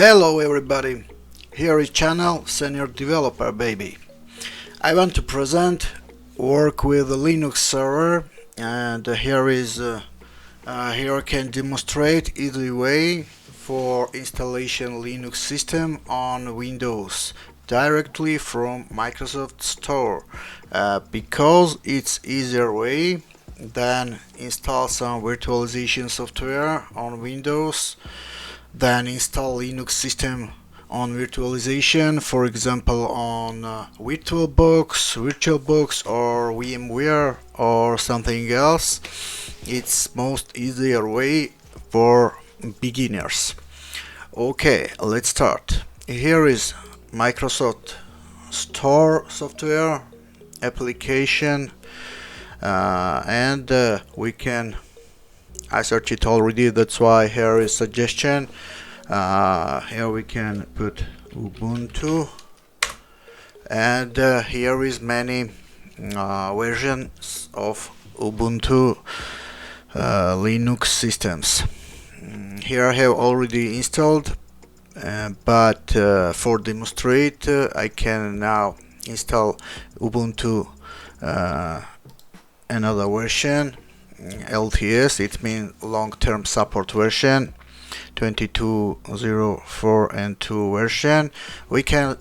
Hello everybody, here is channel Senior Developer Baby. I want to present work with a Linux server, and here I can demonstrate easy way for installation Linux system on Windows directly from Microsoft Store, because it's easier way than install some virtualization software on Windows, then install Linux system on virtualization, for example on VirtualBox or VMware or something else. It's most easier way for beginners. Okay, let's start. Here is Microsoft Store software application, and we can I searched it already, that's why here is suggestion. Here we can put Ubuntu, and here is many versions of Ubuntu Linux systems. Here I have already installed, but for demonstrate I can now install Ubuntu another version, LTS, it means long-term support version 22.04 and 2 version. We can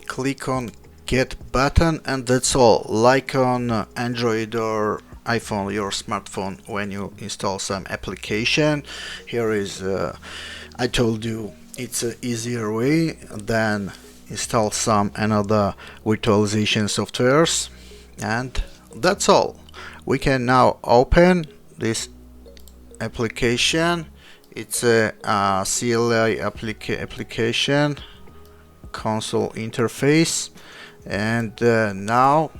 click on get button, and that's all, like on Android or iPhone, your smartphone, when you install some application. Here is I told you it's an easier way than install some another virtualization softwares, and that's all. We can now open this application. It's a CLI application console interface, and now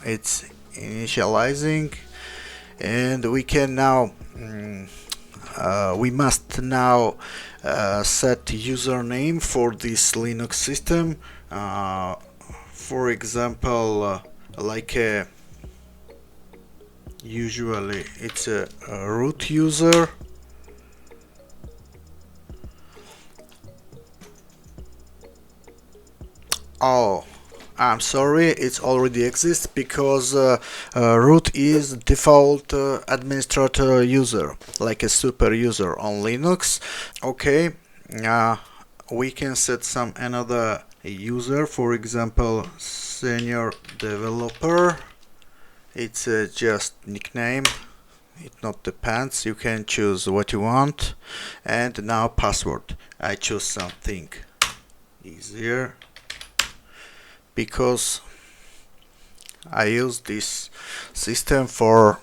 it's initializing, and we can now we must now set username for this Linux system, for example like a usually it's a root user. Oh, I'm sorry, it already exists, because root is default administrator user, like a super user on Linux. Okay, we can set some another user, for example senior developer. It's just nickname, it not depends, you can choose what you want. And now password, I choose something easier because I use this system for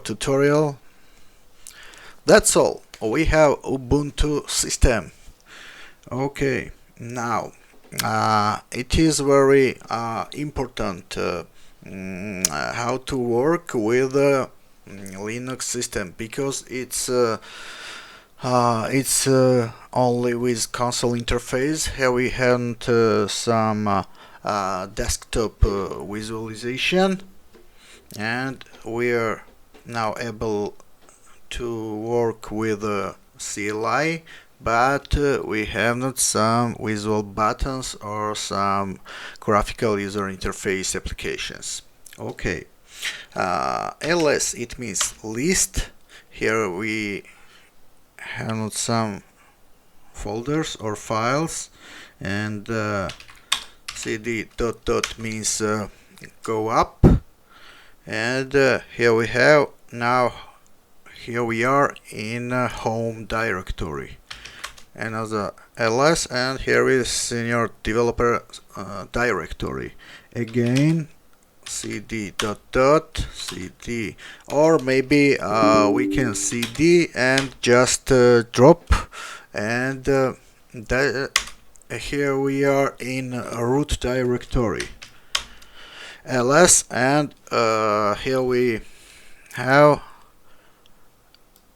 tutorial. That's all, we have Ubuntu system. Okay, now it is very important how to work with Linux system, because it's only with console interface. Here we have some desktop visualization, and we are now able to work with CLI, but we have not some visual buttons or some graphical user interface applications. Okay, ls, it means list. Here we have some folders or files, and cd ... means go up, and here we have now, here we are in home directory, another ls, and here is senior developer directory again, cd ... cd, or maybe we can cd and just drop, and here we are in root directory ls, and here we have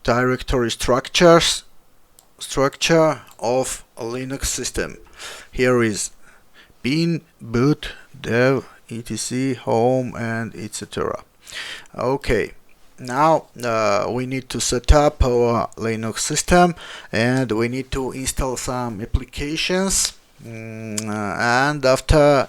directory structure of a Linux system. Here is bin, boot, dev, etc, home, and etc. Okay, Now we need to set up our Linux system, and we need to install some applications. And after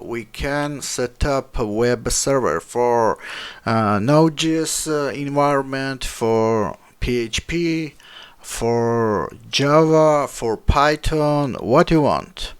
we can set up a web server for Node.js environment, for PHP, for Java, for Python, what you want.